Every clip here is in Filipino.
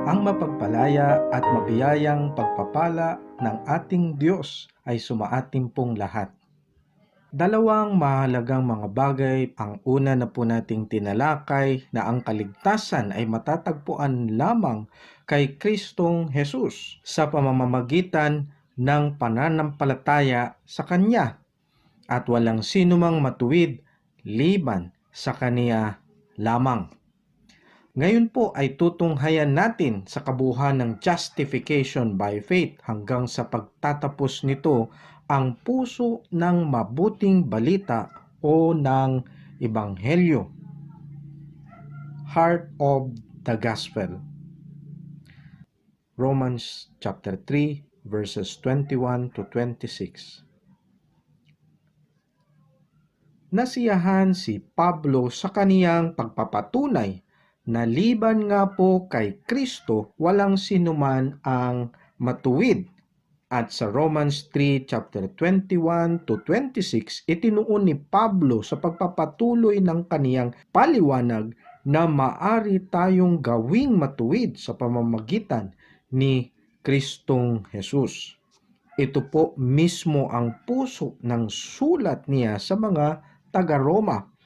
Ang mapagpalaya at mabiyayang pagpapala ng ating Diyos ay sumaating pong lahat. Dalawang mahalagang mga bagay ang una na po nating tinalakay na ang kaligtasan ay matatagpuan lamang kay Kristong Jesus sa pamamagitan ng pananampalataya sa Kanya at walang sinumang matuwid liban sa Kanya lamang. Ngayon po ay tutunghayan natin sa kabuuan ng justification by faith hanggang sa pagtatapos nito ang puso ng mabuting balita o ng Ebanghelyo. Heart of the Gospel. Romans chapter 3 verses 21 to 26. Nasiyahan si Pablo sa kaniyang pagpapatunay na liban nga po kay Kristo walang sinuman ang matuwid. At sa Romans 3 chapter 21 to 26, itinuon ni Pablo sa pagpapatuloy ng kaniyang paliwanag na maari tayong gawing matuwid sa pamamagitan ni Kristong Jesus. Ito po mismo ang puso ng sulat niya sa mga taga-Roma.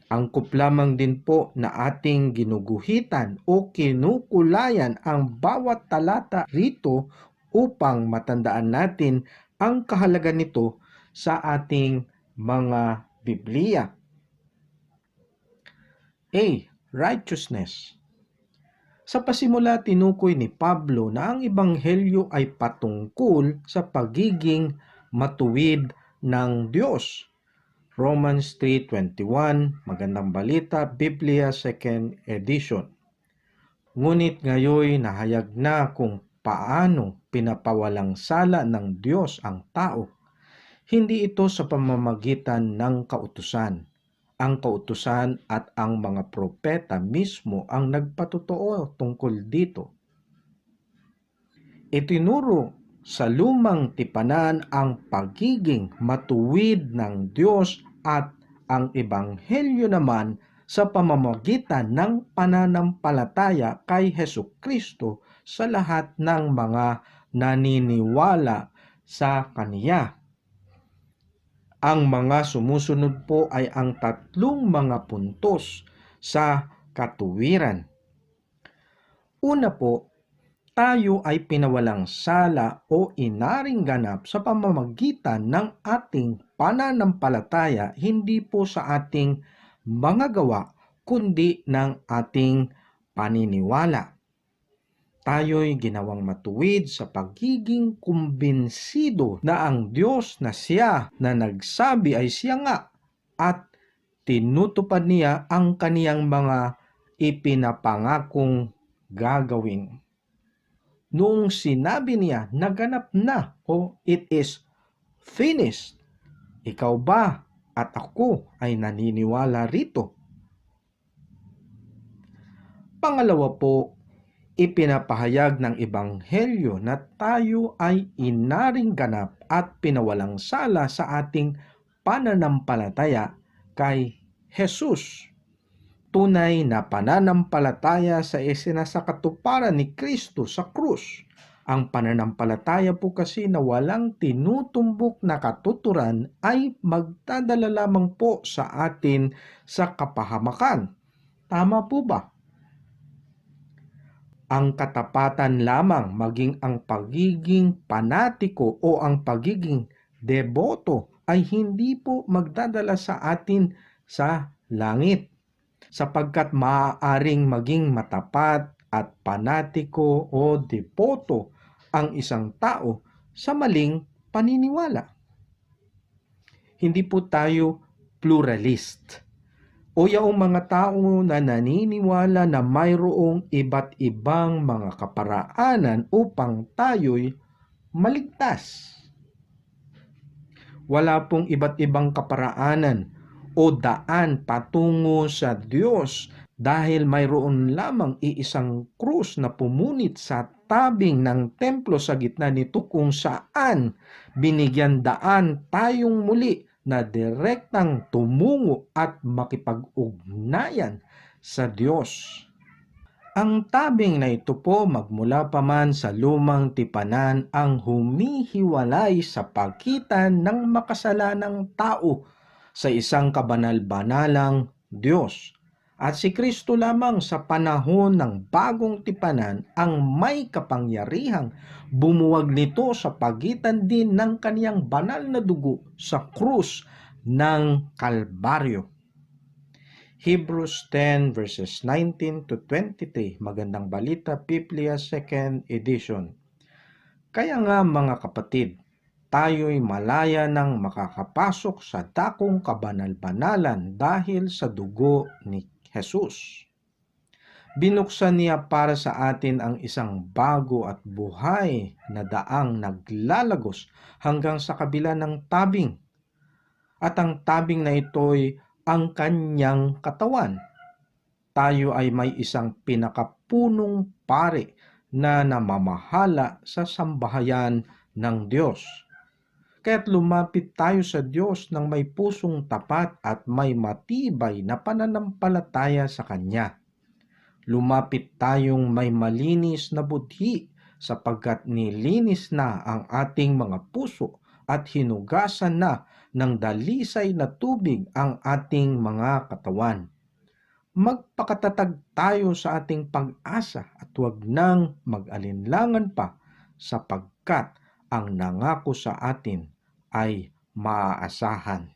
Angkop lamang din po na ating ginuguhitan o kinukulayan ang bawat talata rito upang matandaan natin ang kahalaga nito sa ating mga Biblia. A. Righteousness. Sa pasimula, tinukoy ni Pablo na ang Ebanghelyo ay patungkol sa pagiging matuwid ng Diyos. Romans 3:21, Magandang Balita, Biblia 2nd edition. Ngunit ngayon nahayag na kung paano pinapawalang sala ng Diyos ang tao. Hindi ito sa pamamagitan ng kautusan. Ang kautusan at ang mga propeta mismo ang nagpatotoo tungkol dito. Itinuro sa lumang tipanan ang pagiging matuwid ng Diyos at ang Ebanghelyo naman sa pamamagitan ng pananampalataya kay Hesukristo sa lahat ng mga naniniwala sa Kaniya. Ang mga sumusunod po ay ang tatlong mga puntos sa katuwiran. Una po, tayo ay pinawalang sala o inaring ganap sa pamamagitan ng ating pananampalataya, hindi po sa ating mga gawa, kundi ng ating paniniwala. Tayo'y ginawang matuwid sa pagiging kumbinsido na ang Diyos na Siya na nagsabi ay Siya nga at tinutupad niya ang kaniyang mga ipinapangakong gagawin. Noong sinabi niya, naganap na o it is finished, ikaw ba at ako ay naniniwala rito? Pangalawa po, ipinapahayag ng Ebanghelyo na tayo ay inaring ganap at pinawalang sala sa ating pananampalataya kay Jesus. Tunay na pananampalataya sa isinasakatuparan ni Kristo sa krus. Ang pananampalataya po kasi na walang tinutumbok na katuturan ay magdadala lamang po sa atin sa kapahamakan. Tama po ba? Ang katapatan lamang, maging ang pagiging panatiko o ang pagiging deboto ay hindi po magdadala sa atin sa langit, sapagkat maaaring maging matapat at panatiko o devoto ang isang tao sa maling paniniwala. Hindi po tayo pluralist o yaong mga tao na naniniwala na mayroong iba't ibang mga kaparaanan upang tayo'y maligtas. Wala pong iba't ibang kaparaanan o daan patungo sa Diyos dahil mayroon lamang iisang krus na pumunit sa tabing ng templo sa gitna nito kung saan binigyan daan tayong muli na direktang tumungo at makipag-ugnayan sa Diyos. Ang tabing na ito po magmula pa man sa lumang tipanan ang humihiwalay sa pagitan ng makasalanang tao sa isang kabanal-banalang Diyos. At si Kristo lamang sa panahon ng bagong tipanan ang may kapangyarihang bumuwag nito sa pagitan din ng kaniyang banal na dugo sa krus ng Kalbaryo. Hebrews 10 verses 19 to 23, Magandang Balita, Biblia 2nd edition. Kaya nga mga kapatid, tayo'y malaya nang makakapasok sa dakong kabanal-banalan dahil sa dugo ni Jesus. Binuksan niya para sa atin ang isang bago at buhay na daang naglalagos hanggang sa kabila ng tabing. At ang tabing na ito'y ang kanyang katawan. Tayo ay may isang pinakapunong pari na namamahala sa sambahayan ng Diyos. Kaya't lumapit tayo sa Diyos ng may pusong tapat at may matibay na pananampalataya sa Kanya. Lumapit tayong may malinis na budhi sapagkat nilinis na ang ating mga puso at hinugasan na ng dalisay na tubig ang ating mga katawan. Magpakatatag tayo sa ating pag-asa at huwag nang mag-alinlangan pa sapagkat ang nangako sa atin ay maaasahan.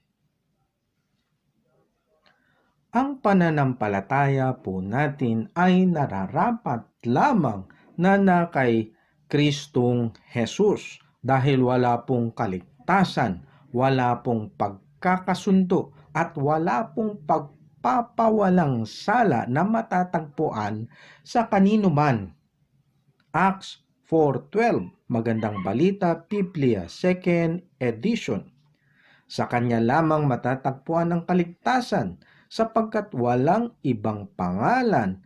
Ang pananampalataya po natin ay nararapat lamang na kay Kristong Jesus dahil wala pong kaligtasan, wala pong pagkakasundo at wala pong pagpapawalang sala na matatagpuan sa kanino man. Acts 4:12, Magandang Balita, Biblia 2nd edition. Sa Kanya lamang matatagpuan ang kaligtasan sapagkat walang ibang pangalan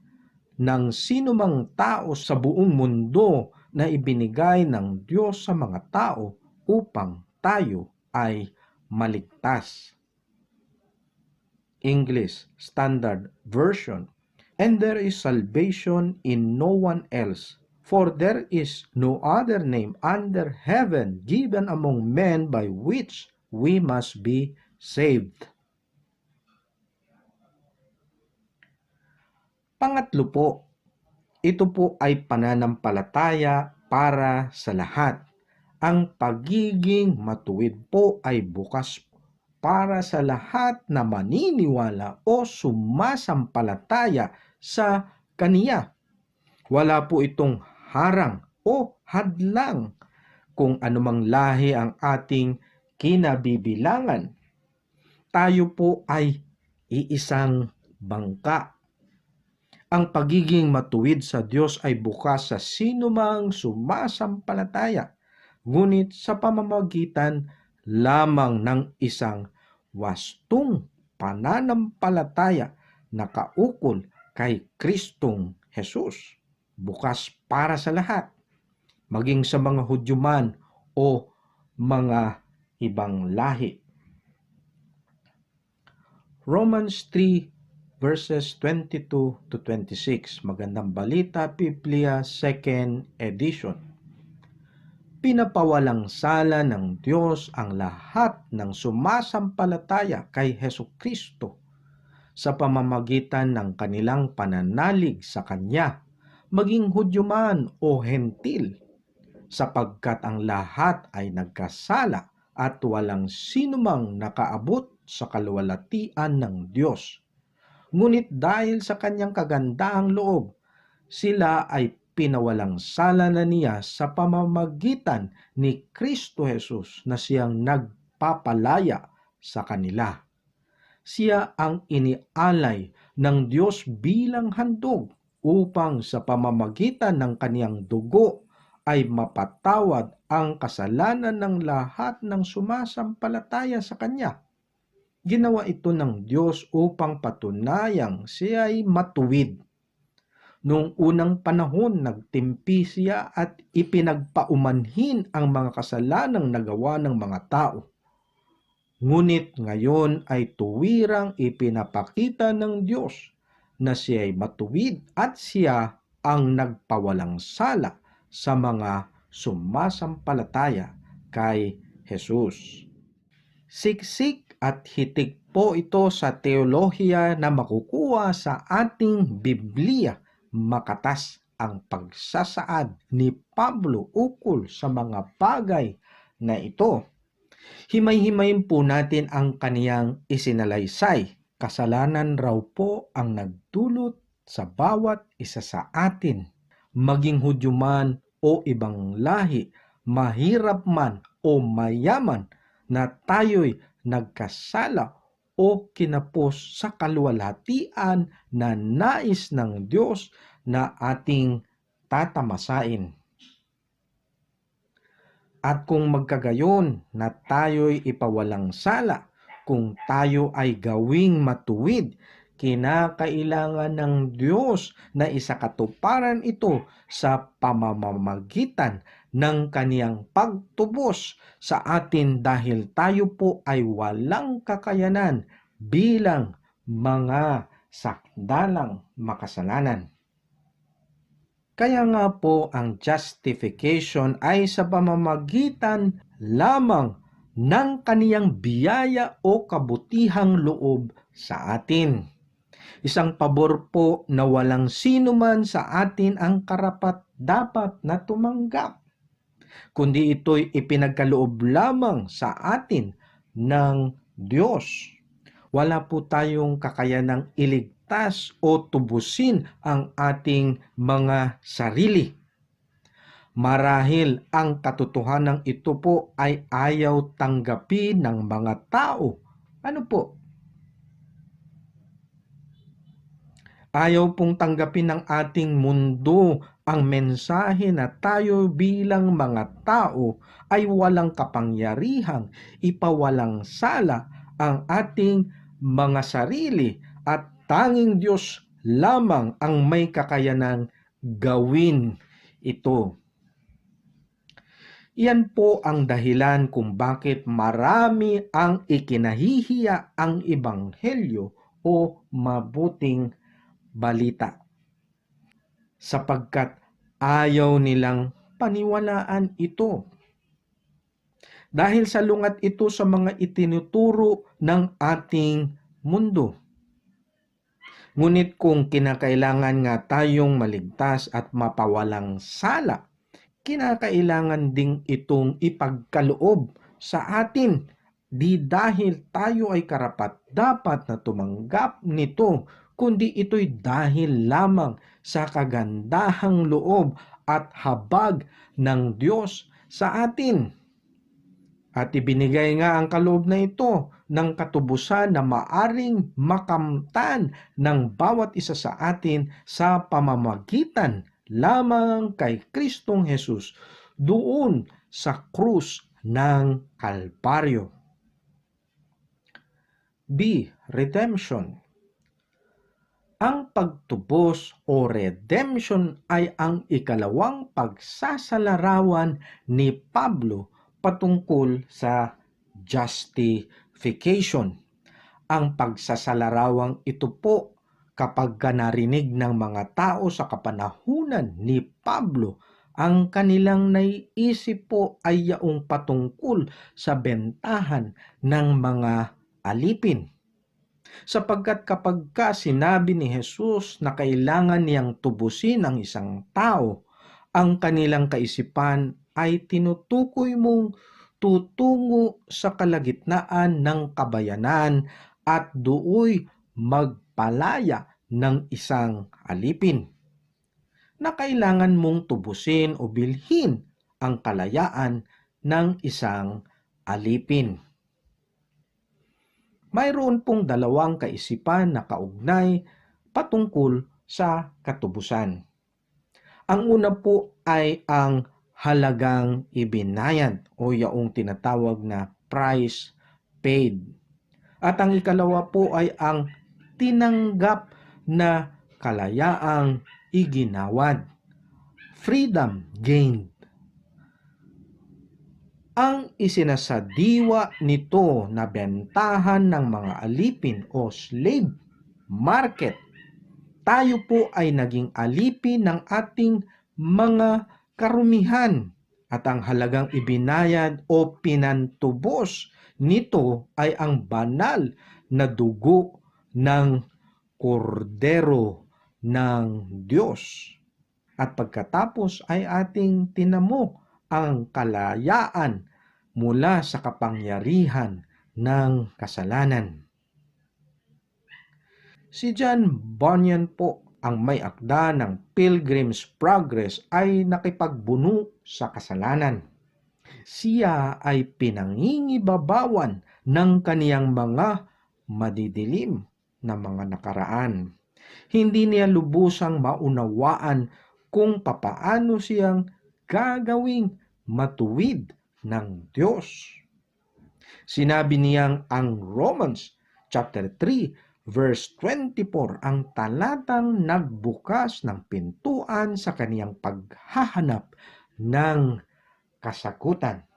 ng sinumang tao sa buong mundo na ibinigay ng Diyos sa mga tao upang tayo ay maligtas. English Standard Version. And there is salvation in no one else, for there is no other name under heaven given among men by which we must be saved. Pangatlo po, ito po ay pananampalataya para sa lahat. Ang pagiging matuwid po ay bukas para sa lahat na maniniwala o sumasampalataya sa Kaniya. Wala po itong harang o hadlang kung anumang lahi ang ating kinabibilangan. Tayo po ay iisang bangka. Ang pagiging matuwid sa Diyos ay bukas sa sinumang sumasampalataya, ngunit sa pamamagitan lamang ng isang wastong pananampalataya na kaukol kay Kristong Jesus. Bukas para sa lahat, maging sa mga Hudyo man o mga ibang lahi. Romans 3 verses 22 to 26, Magandang Balita, Biblia 2nd edition. Pinapawalang sala ng Diyos ang lahat ng sumasampalataya kay Hesukristo sa pamamagitan ng kanilang pananalig sa Kanya, maging Hudyo man o Hentil, sapagkat ang lahat ay nagkasala at walang sinumang nakaabot sa kaluwalhatian ng Diyos. Ngunit dahil sa Kanyang kagandahang loob, sila ay pinawalang sala na niya sa pamamagitan ni Kristo Jesus na siyang nagpapalaya sa kanila. Siya ang inialay ng Diyos bilang handog upang sa pamamagitan ng Kaniyang dugo ay mapatawad ang kasalanan ng lahat ng sumasampalataya sa Kanya. Ginawa ito ng Diyos upang patunayang siya ay matuwid. Noong unang panahon, nagtimpi siya at ipinagpaumanhin ang mga kasalanang nagawa ng mga tao. Ngunit ngayon ay tuwirang ipinapakita ng Diyos na siya ay matuwid at siya ang nagpawalang sala sa mga sumasampalataya kay Jesus. Siksik at hitik po ito sa teolohiya na makukuha sa ating Biblia. Makatas ang pagsasaad ni Pablo ukol sa mga bagay na ito. Himay-himayin po natin ang kaniyang isinalaysay. Kasalanan raw po ang nagdulot sa bawat isa sa atin. Maging Hudyo man o ibang lahi, mahirap man o mayaman, na tayo'y nagkasala o kinapos sa kaluwalhatian na nais ng Diyos na ating tatamasain. At kung magkagayon na tayo'y ipawalang sala, kung tayo ay gawing matuwid, kinakailangan ng Diyos na isakatuparan ito sa pamamagitan ng kaniyang pagtubos sa atin dahil tayo po ay walang kakayanan bilang mga sakdalang makasalanan. Kaya nga po ang justification ay sa pamamagitan lamang ng kaniyang biyaya o kabutihang loob sa atin. Isang pabor po na walang sino man sa atin ang karapat-dapat na tumanggap, kundi ito'y ipinagkaloob lamang sa atin ng Diyos. Wala po tayong kakayanang iligtas o tubusin ang ating mga sarili. Marahil ang katotohanan ito po ay ayaw tanggapin ng mga tao. Ano po? Ayaw pong tanggapin ng ating mundo ang mensahe na tayo bilang mga tao ay walang kapangyarihang ipawalang sala ang ating mga sarili at tanging Diyos lamang ang may kakayanang gawin ito. Iyan po ang dahilan kung bakit marami ang ikinahihiya ang ebanghelyo o mabuting balita, sapagkat ayaw nilang paniwalaan ito. Dahil salungat ito sa mga itinuturo ng ating mundo. Ngunit kung kinakailangan nga tayong maligtas at mapawalang sala, kinakailangan ding itong ipagkaloob sa atin, di dahil tayo ay karapat-dapat na tumanggap nito, kundi ito'y dahil lamang sa kagandahang loob at habag ng Diyos sa atin. At ibinigay nga ang kaloob na ito ng katubusan na maaring makamtan ng bawat isa sa atin sa pamamagitan lamang kay Kristong Jesus doon sa krus ng Kalbaryo. B. Redemption. Ang pagtubos o redemption ay ang ikalawang pagsasalarawan ni Pablo patungkol sa justification. Ang pagsasalarawang ito po kapag narinig ng mga tao sa kapanahunan ni Pablo, ang kanilang naiisip po ay yaong patungkol sa bentahan ng mga alipin. Sapagkat kapag sinabi ni Jesus na kailangan niyang tubusin ang isang tao, ang kanilang kaisipan ay tinutukoy mong tutungo sa kalagitnaan ng kabayanan at dooy magpalaya ng isang alipin, na kailangan mong tubusin o bilhin ang kalayaan ng isang alipin. Mayroon pong dalawang kaisipan na kaugnay patungkol sa katubusan. Ang una po ay ang halagang ibinayad o yaong tinatawag na price paid. At ang ikalawa po ay ang tinanggap na kalayaang iginawad, freedom gained. Ang isinasadiwa nito na bentahan ng mga alipin o slave market tayo po ay naging alipin ng ating mga karumihan at ang halagang ibinayad o pinantubos nito ay ang banal na dugo ng kordero ng Diyos. At pagkatapos ay ating tinamo ang kalayaan mula sa kapangyarihan ng kasalanan. Si John Bunyan po, ang may akda ng Pilgrim's Progress, ay nakipagbuno sa kasalanan. Siya ay pinangingibabawan ng kaniyang mga madidilim na mga nakaraan. Hindi niya lubusang maunawaan kung papaano siyang gagawing matuwid ng Diyos. Sinabi niyang ang Romans chapter 3 verse 24 ang talatang nagbukas ng pintuan sa kaniyang paghahanap ng kasagutan.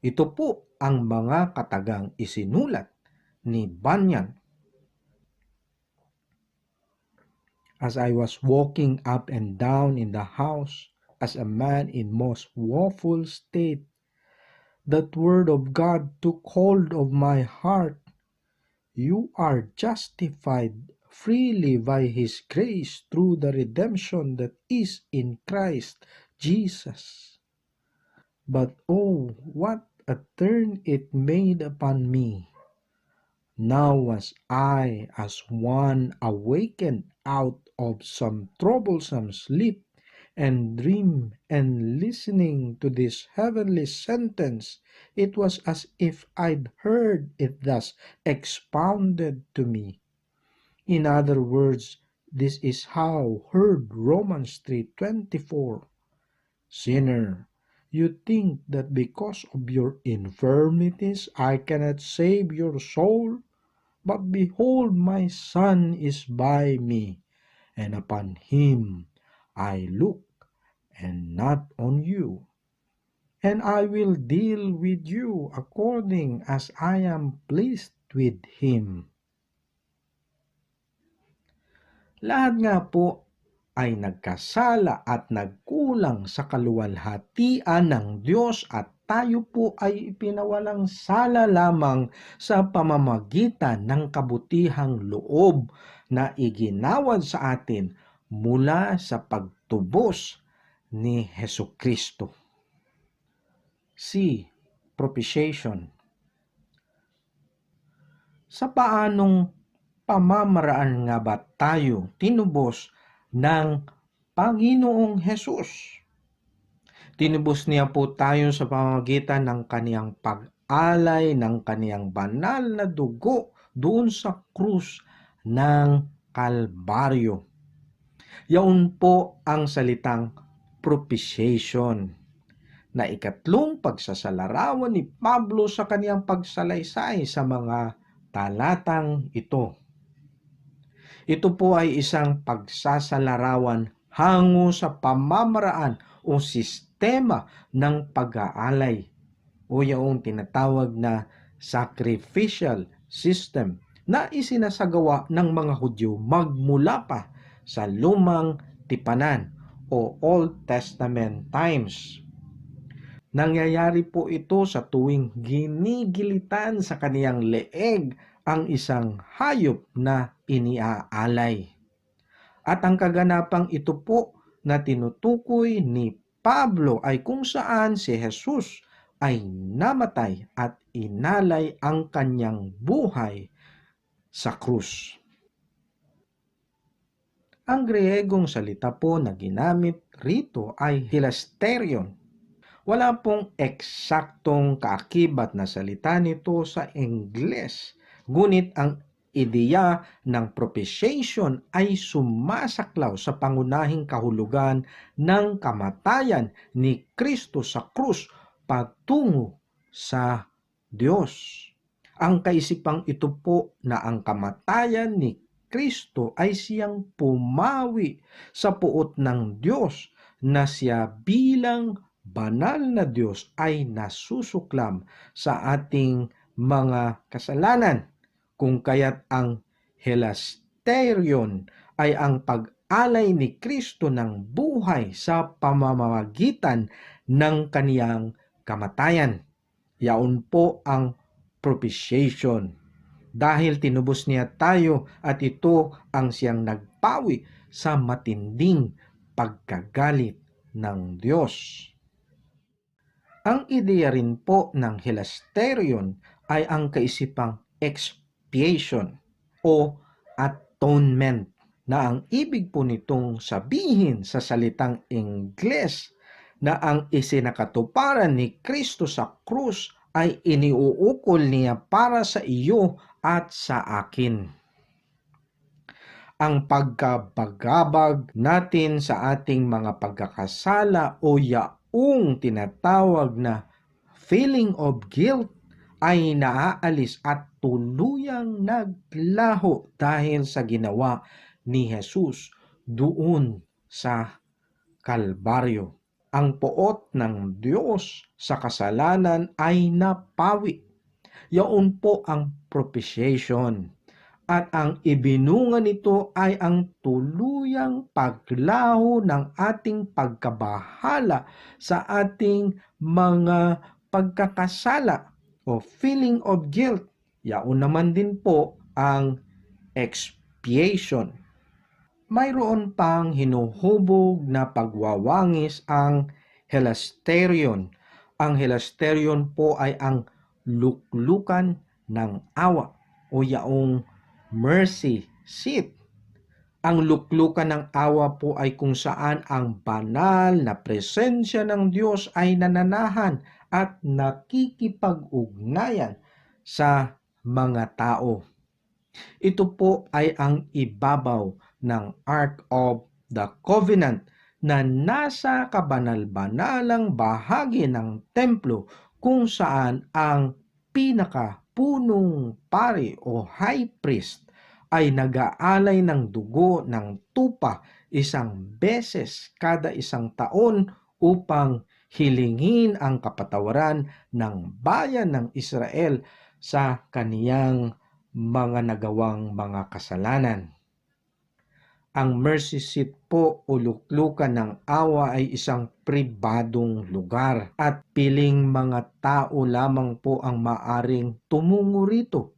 Ito po ang mga katagang isinulat ni Bunyan. As I was walking up and down in the house as a man in most woeful state, that word of God took hold of my heart. You are justified freely by His grace through the redemption that is in Christ Jesus. But oh, what a turn it made upon me! Now was I as one awakened out of some troublesome sleep and dream, and listening to this heavenly sentence, it was as if I'd heard it thus expounded to me. In other words, this is how heard Romans 3:24. Sinner, you think that because of your infirmities I cannot save your soul? But behold, my Son is by me, and upon him I look, and not on you. And I will deal with you according as I am pleased with him. Lahat nga po ay nagkasala at nagkulang sa kaluwalhatian ng Diyos at tayo po ay ipinawalang sala lamang sa pamamagitan ng kabutihang loob na iginawad sa atin mula sa pagtubos ni Hesukristo. C. Propitiation. Sa paanong pamamaraan nga ba tayo tinubos ng Panginoong Hesus? Tinubos niya po tayo sa pamamagitan ng kaniyang pag-alay ng kaniyang banal na dugo doon sa krus ng Kalbaryo. Yaon po ang salitang propitiation na ikatlong pagsasalarawan ni Pablo sa kaniyang pagsalaysay sa mga talatang ito. Ito po ay isang pagsasalarawan hango sa pamamaraan o sistema ng pag-aalay o yung tinatawag na sacrificial system na isinasagawa ng mga Hudyo magmula pa sa lumang tipanan o Old Testament times. Nangyayari po ito sa tuwing ginigilitan sa kaniyang leeg ang isang hayop na iniaalay. At ang kaganapang ito po na tinutukoy ni Pablo ay kung saan si Jesus ay namatay at inalay ang kanyang buhay sa krus. Ang Griegong salita po na ginamit rito ay hilasterion. Wala pong eksaktong kaakibat na salita nito sa Ingles, ngunit ang ideya ng propitiation ay sumasaklaw sa pangunahing kahulugan ng kamatayan ni Kristo sa krus patungo sa Diyos. Ang kaisipang ito po na ang kamatayan ni Kristo ay siyang pumawi sa puot ng Diyos na siya bilang banal na Diyos ay nasusuklam sa ating mga kasalanan, kung kaya't ang hilasterion ay ang pag-alay ni Kristo ng buhay sa pamamagitan ng kaniyang kamatayan. Yaon po ang propitiation. Dahil tinubos niya tayo at ito ang siyang nagpawi sa matinding pagkagalit ng Diyos. Ang ideya rin po ng hilasterion ay ang kaisipang expiation o atonement, na ang ibig po nitong sabihin sa salitang Ingles na ang isinakatuparan ni Kristo sa krus ay iniuukol niya para sa iyo at sa akin. Ang pagkabagabag natin sa ating mga pagkakasala o yaong tinatawag na feeling of guilt ay naaalis at tuluyang naglaho dahil sa ginawa ni Jesus doon sa Kalbaryo. Ang poot ng Diyos sa kasalanan ay napawi. Yaon po ang propitiation. At ang ibinunga nito ay ang tuluyang paglaho ng ating pagkabahala sa ating mga pagkakasala o feeling of guilt. Yaon naman din po ang expiation. Mayroon pang hinuhubog na pagwawangis ang hilasterion. Ang hilasterion po ay ang luklukan ng awa o yaong mercy seat. Ang luklukan ng awa po ay kung saan ang banal na presensya ng Diyos ay nananahan at nakikipag-ugnayan sa mga tao. Ito po ay ang ibabaw ng Ark of the Covenant na nasa kabanal-banalang bahagi ng templo kung saan ang pinakapunong pari o high priest ay nag-aalay ng dugo ng tupa isang beses kada isang taon upang hilingin ang kapatawaran ng bayan ng Israel sa kaniyang mga nagawang mga kasalanan. Ang mercy seat po o luklukan ng awa ay isang pribadong lugar at piling mga tao lamang po ang maaring tumungo rito.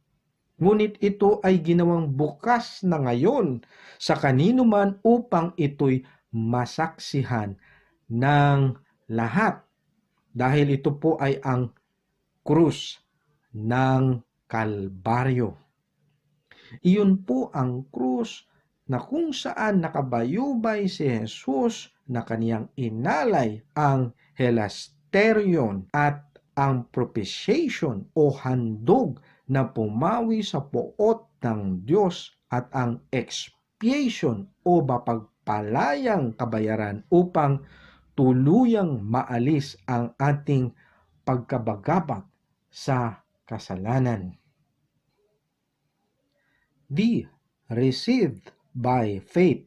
Ngunit ito ay ginawang bukas na ngayon sa kanino man upang ito'y masaksihan ng lahat. Dahil ito po ay ang krus ng Kalbaryo. Iyon po ang krus na kung saan nakabayubay si Jesus na kaniyang inalay ang hilasterion at ang propitiation o handog na pumawi sa poot ng Diyos at ang expiation o mapagpalayang kabayaran upang tuluyang maalis ang ating pagkabagabag sa kasalanan. D. Received by faith.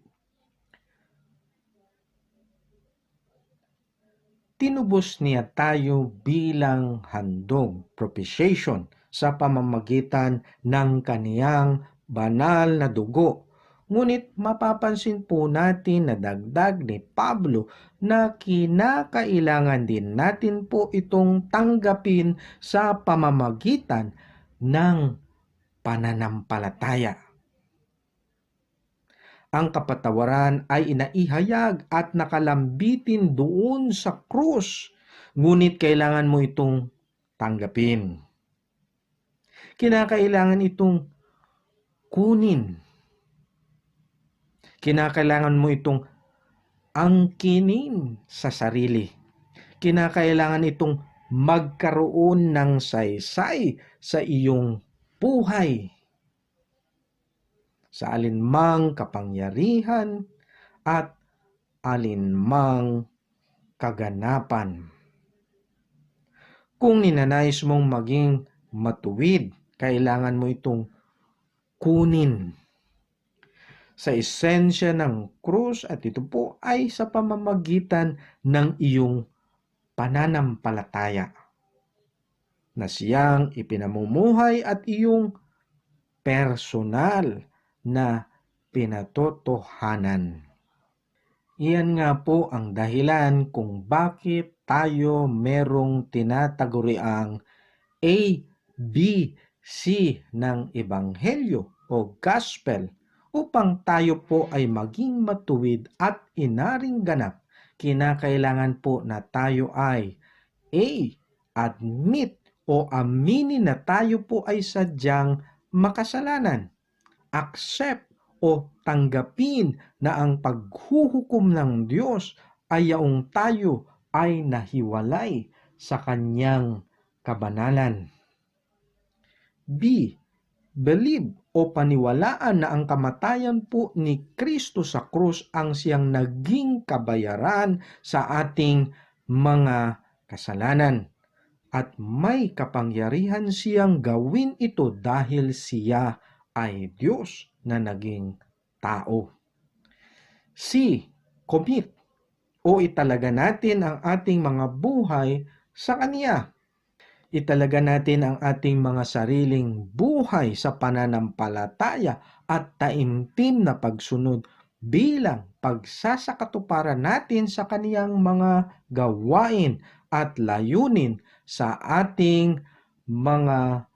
Tinubos niya tayo bilang handog, propitiation, sa pamamagitan ng kaniyang banal na dugo. Ngunit mapapansin po natin na dagdag ni Pablo na kinakailangan din natin po itong tanggapin sa pamamagitan ng pananampalataya. Ang kapatawaran ay inaihayag at nakalambitin doon sa krus, ngunit kailangan mo itong tanggapin. Kinakailangan itong kunin. Kinakailangan mo itong angkinin sa sarili. Kinakailangan itong magkaroon ng saysay sa iyong buhay, sa alinmang kapangyarihan at alinmang kaganapan. Kung ninanais mong maging matuwid, kailangan mo itong kunin sa esensya ng krus at ito po ay sa pamamagitan ng iyong pananampalataya na siyang ipinamumuhay at iyong personal na pinatotohanan. Iyan nga po ang dahilan kung bakit tayo merong tinataguriang A, B, C ng Ebanghelyo o Gospel upang tayo po ay maging matuwid at inaring ganap. Kinakailangan po na tayo ay A, admit o aminin na tayo po ay sadyang makasalanan. Accept o tanggapin na ang paghuhukom ng Diyos ay yaong tayo ay nahiwalay sa kanyang kabanalan. B. Believe o paniwalaan na ang kamatayan po ni Kristo sa krus ang siyang naging kabayaran sa ating mga kasalanan. At may kapangyarihan siyang gawin ito dahil siya ay Diyos na naging tao. C. Commit o italaga natin ang ating mga buhay sa Kanya. Italaga natin ang ating mga sariling buhay sa pananampalataya at taimtim na pagsunod bilang pagsasakatuparan natin sa Kaniyang mga gawain at layunin sa ating mga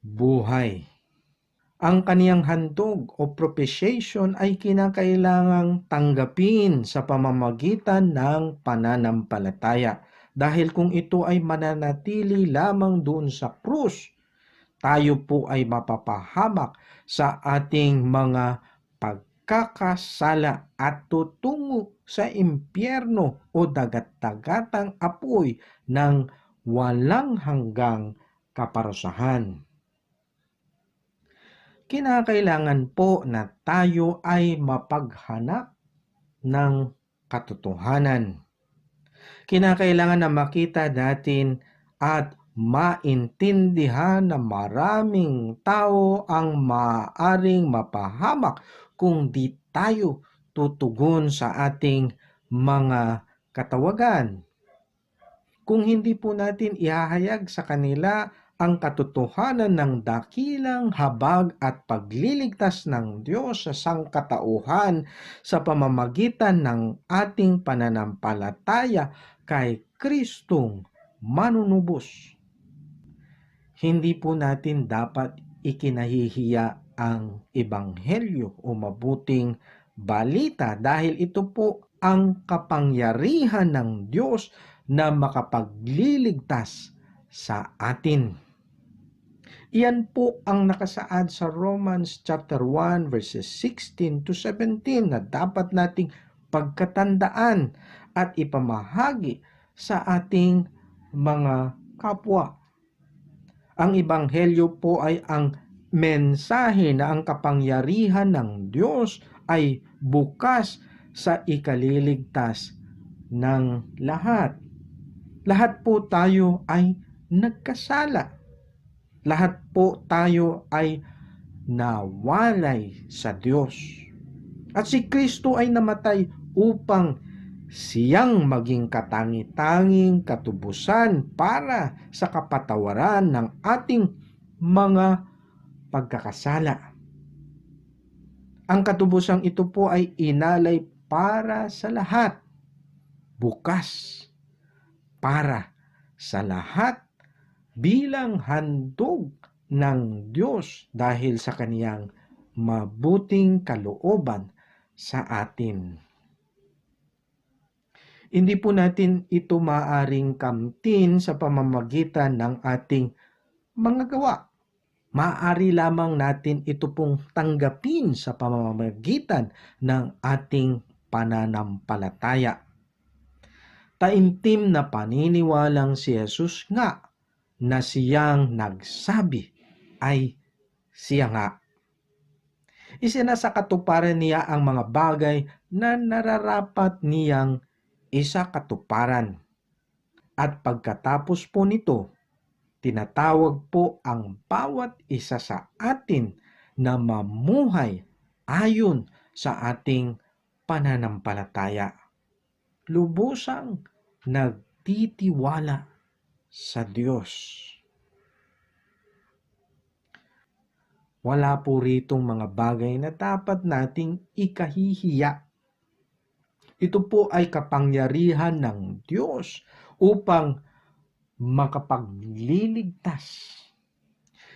buhay. Ang kaniyang handog o propitiation ay kinakailangang tanggapin sa pamamagitan ng pananampalataya. Dahil kung ito ay mananatili lamang doon sa krus, tayo po ay mapapahamak sa ating mga pagkakasala at tutungo sa impyerno o dagat-dagatang apoy ng walang hanggang kaparusahan. Kinakailangan po na tayo ay mapaghanap ng katotohanan. Kinakailangan na makita natin at maintindihan na maraming tao ang maaaring mapahamak kung di tayo tutugon sa ating mga katawagan. Kung hindi po natin ihahayag sa kanila ang katotohanan ng dakilang habag at pagliligtas ng Diyos sa sangkatauhan sa pamamagitan ng ating pananampalataya kay Kristong manunubos. Hindi po natin dapat ikinahihiya ang Ebanghelyo o mabuting balita dahil ito po ang kapangyarihan ng Diyos na makapagliligtas sa atin. Iyan po ang nakasaad sa Romans chapter 1 verses 16 to 17 na dapat nating pagkatandaan at ipamahagi sa ating mga kapwa. Ang Ebanghelyo po ay ang mensahe na ang kapangyarihan ng Diyos ay bukas sa ikaliligtas ng lahat. Lahat po tayo ay nagkasala. Lahat po tayo ay nawalay sa Diyos. At si Kristo ay namatay upang siyang maging katangi-tanging katubusan para sa kapatawaran ng ating mga pagkakasala. Ang katubusang ito po ay inalay para sa lahat, bukas para sa lahat bilang handog ng Diyos dahil sa kaniyang mabuting kalooban sa atin. Hindi po natin ito maaring kamtin sa pamamagitan ng ating mga gawa. Maaari lamang natin ito pong tanggapin sa pamamagitan ng ating pananampalataya. Taimtim na paniniwalang si Jesus nga na siyang nagsabi ay siya nga. Isinasakatuparan niya ang mga bagay na nararapat niyang isakatuparan. At pagkatapos po nito, tinatawag po ang bawat isa sa atin na mamuhay ayon sa ating pananampalataya. Lubusang nagtitiwala sa Diyos. Wala po ritong mga bagay na dapat nating ikahihiya. Ito po ay kapangyarihan ng Diyos upang makapagliligtas.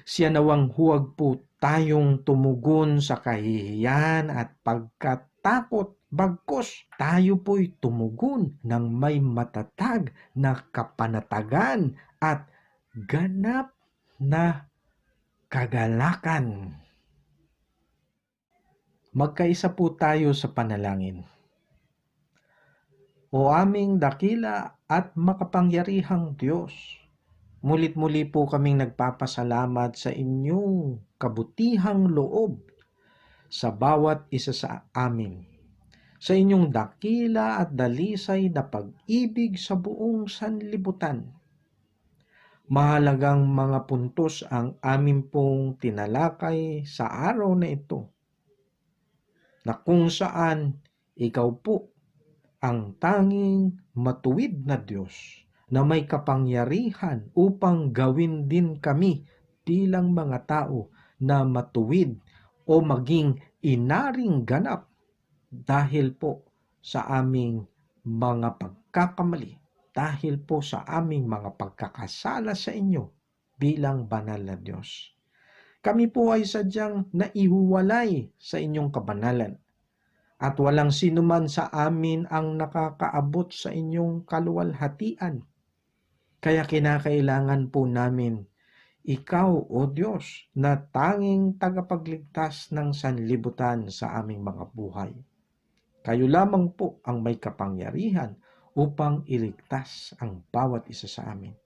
Siya nawang huwag po tayong tumugon sa kahihiyan at pagkatakot, bagkus tayo po'y tumugon ng may matatag na kapanatagan at ganap na kagalakan. Magkaisa po tayo sa panalangin. O aming dakila at makapangyarihang Diyos, mulit-muli po kaming nagpapasalamat sa inyong kabutihang loob sa bawat isa sa amin. Sa inyong dakila at dalisay na pag-ibig sa buong sanlibutan. Mahalagang mga puntos ang amin pong tinalakay sa araw na ito, na kung saan ikaw po ang tanging matuwid na Diyos na may kapangyarihan upang gawin din kami bilang mga tao na matuwid o maging inaring ganap dahil po sa aming mga pagkakamali, dahil po sa aming mga pagkakasala sa inyo bilang banal na Diyos. Kami po ay sadyang naihuwalay sa inyong kabanalan. At walang sinuman sa amin ang nakakaabot sa inyong kaluwalhatian. Kaya kinakailangan po namin ikaw, O Diyos, na tanging tagapagligtas ng sanlibutan sa aming mga buhay. Kayo lamang po ang may kapangyarihan upang iligtas ang bawat isa sa amin.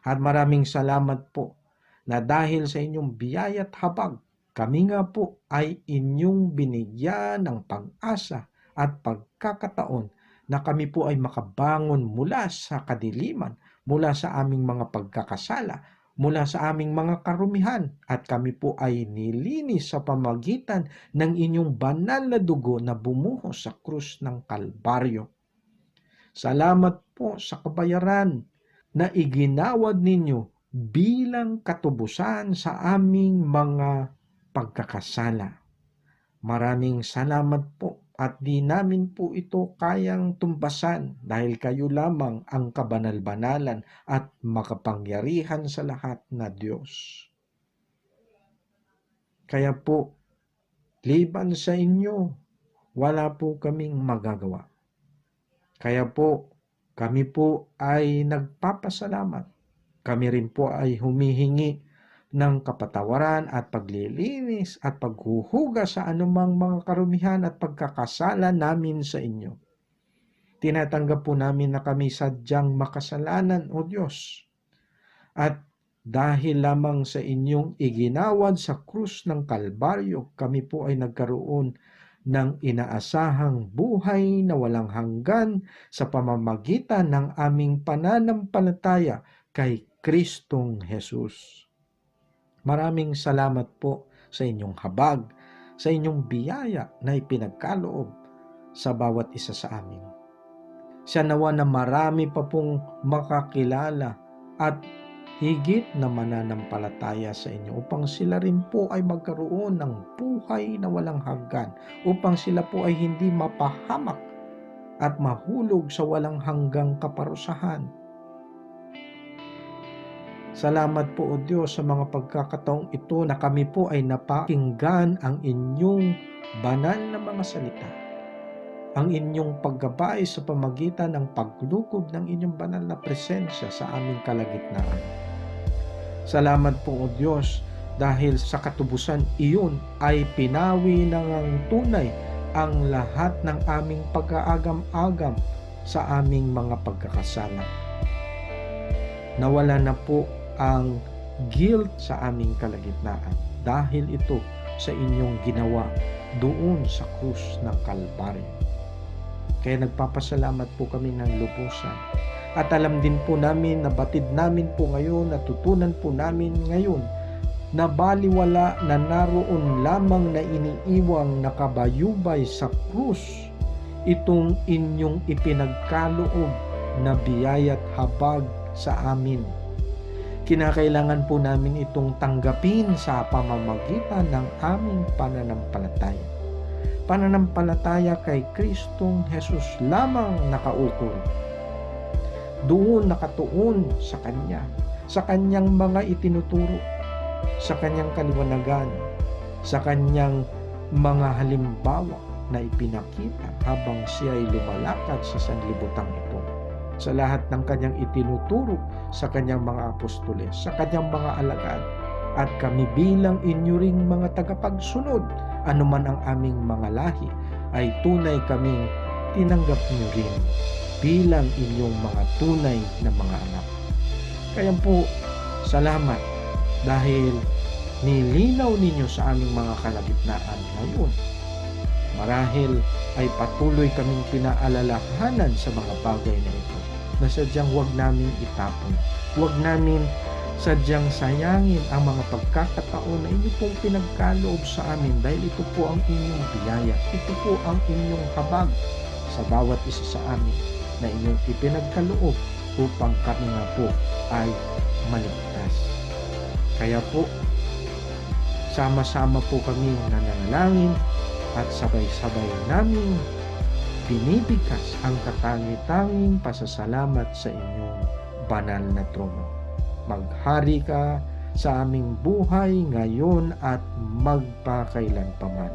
At maraming salamat po na dahil sa inyong biyaya at habag, kami nga po ay inyong binigyan ng pag-asa at pagkakataon na kami po ay makabangon mula sa kadiliman, mula sa aming mga pagkakasala, mula sa aming mga karumihan, at kami po ay nilinis sa pamagitan ng inyong banal na dugo na bumuhos sa krus ng Kalbaryo. Salamat po sa kabayaran na iginawad ninyo bilang katubusan sa aming mga pagkakasala. Maraming salamat po at di namin po ito kayang tumbasan dahil kayo lamang ang kabanal-banalan at makapangyarihan sa lahat na Diyos. Kaya po, liban sa inyo, wala po kaming magagawa. Kaya po, kami po ay nagpapasalamat. Kami rin po ay humihingi ng kapatawaran at paglilinis at paghuhuga sa anumang mga karumihan at pagkakasala namin sa inyo. Tinatanggap po namin na kami sadyang makasalanan, O Diyos. At dahil lamang sa inyong iginawad sa krus ng Kalbaryo, kami po ay nagkaroon ng inaasahang buhay na walang hanggan sa pamamagitan ng aming pananampalataya kay Kristong Jesus. Maraming salamat po sa inyong habag, sa inyong biyaya na ipinagkaloob sa bawat isa sa amin. Siya nawa na marami pa pong makakilala at higit na mananampalataya sa inyo upang sila rin po ay magkaroon ng buhay na walang hanggan, upang sila po ay hindi mapahamak at mahulog sa walang hanggang kaparusahan. Salamat po, O Diyos, sa mga pagkakataong ito na kami po ay napakinggan ang inyong banal na mga salita. Ang inyong paggabay sa pamagitan ng paglukob ng inyong banal na presensya sa aming kalagitnaan. Salamat po, O Diyos, dahil sa katubusan iyon ay pinawi ng tunay ang lahat ng aming pag-aagam-agam sa aming mga pagkakasala. Nawala na po ang guilt sa aming kalagitnaan dahil ito sa inyong ginawa doon sa krus ng Kalbaryo. Kaya nagpapasalamat po kami ng lubusan. At alam din po namin, nabatid namin po ngayon, natutunan po namin ngayon na baliwala na naroon lamang na iniiwang nakabayubay sa krus itong inyong ipinagkaloob na biyaya't habag sa amin. Kinakailangan po namin itong tanggapin sa pamamagitan ng aming pananampalataya. Pananampalataya kay Kristong Jesus lamang nakaukol. Doon nakatuon sa Kanya, sa Kanyang mga itinuturo, sa Kanyang kaliwanagan, sa Kanyang mga halimbawa na ipinakita habang siya ay lumalakad sa sanlibutan ito. Sa lahat ng Kanyang itinuturo sa Kanyang mga apostoles, sa Kanyang mga alagad, at kami bilang inyo ring mga tagapagsunod, anuman ang aming mga lahi, ay tunay kaming tinanggap niyo rin bilang inyong mga tunay na mga anak. Kaya po, salamat dahil nilinaw ninyo sa aming mga kalagitnaan ngayon. Marahil ay patuloy kaming pinaalalahanan sa mga bagay na ito na sadyang huwag namin itapon. Huwag namin sadyang sayangin ang mga pagkakataon na inyo pong pinagkaloob sa amin dahil ito po ang inyong biyaya. Ito po ang inyong habag sa bawat isa sa amin na inyong ipinagkaloob upang kami nga po ay maligtas. Kaya po, sama-sama po kami nananalangin at sabay-sabay naming binibigkas ang katangi-tanging pasasalamat sa inyong banal na trono. Maghari ka sa aming buhay ngayon at magpakailanpaman.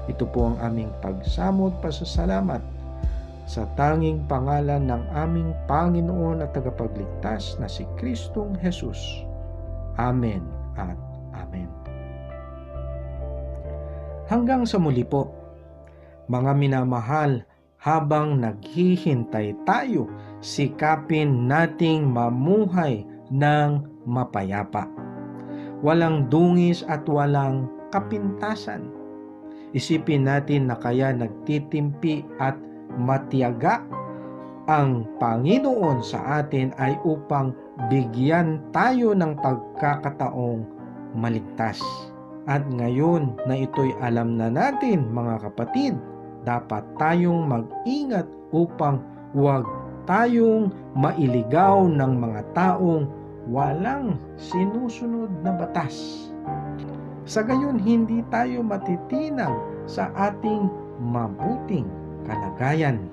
Ito po ang aming pagsamot pasasalamat sa tanging pangalan ng aming Panginoon at tagapagligtas na si Kristong Jesus. Amen at Amen. Hanggang sa muli po, mga minamahal, habang naghihintay tayo, sikapin nating mamuhay ng mapayapa. Walang dungis at walang kapintasan. Isipin natin na kaya nagtitimpi at matiyaga ang Panginoon sa atin ay upang bigyan tayo ng pagkakataong maligtas. At ngayon na ito'y alam na natin, mga kapatid, dapat tayong mag-ingat upang huwag tayong mailigaw ng mga taong walang sinusunod na batas. Sa gayon, hindi tayo matitinag sa ating mabuting kalagayan.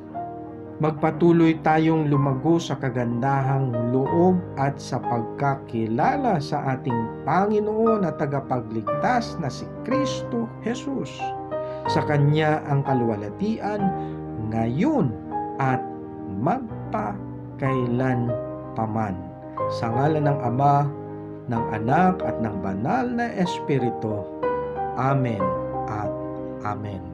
Magpatuloy tayong lumago sa kagandahang loob at sa pagkakilala sa ating Panginoon at tagapagligtas na si Kristo Jesus. Sa Kanya ang kaluwalhatian ngayon at magpakailanpaman. Sa ngalan ng Ama, ng Anak at ng Banal na Espiritu. Amen at Amen.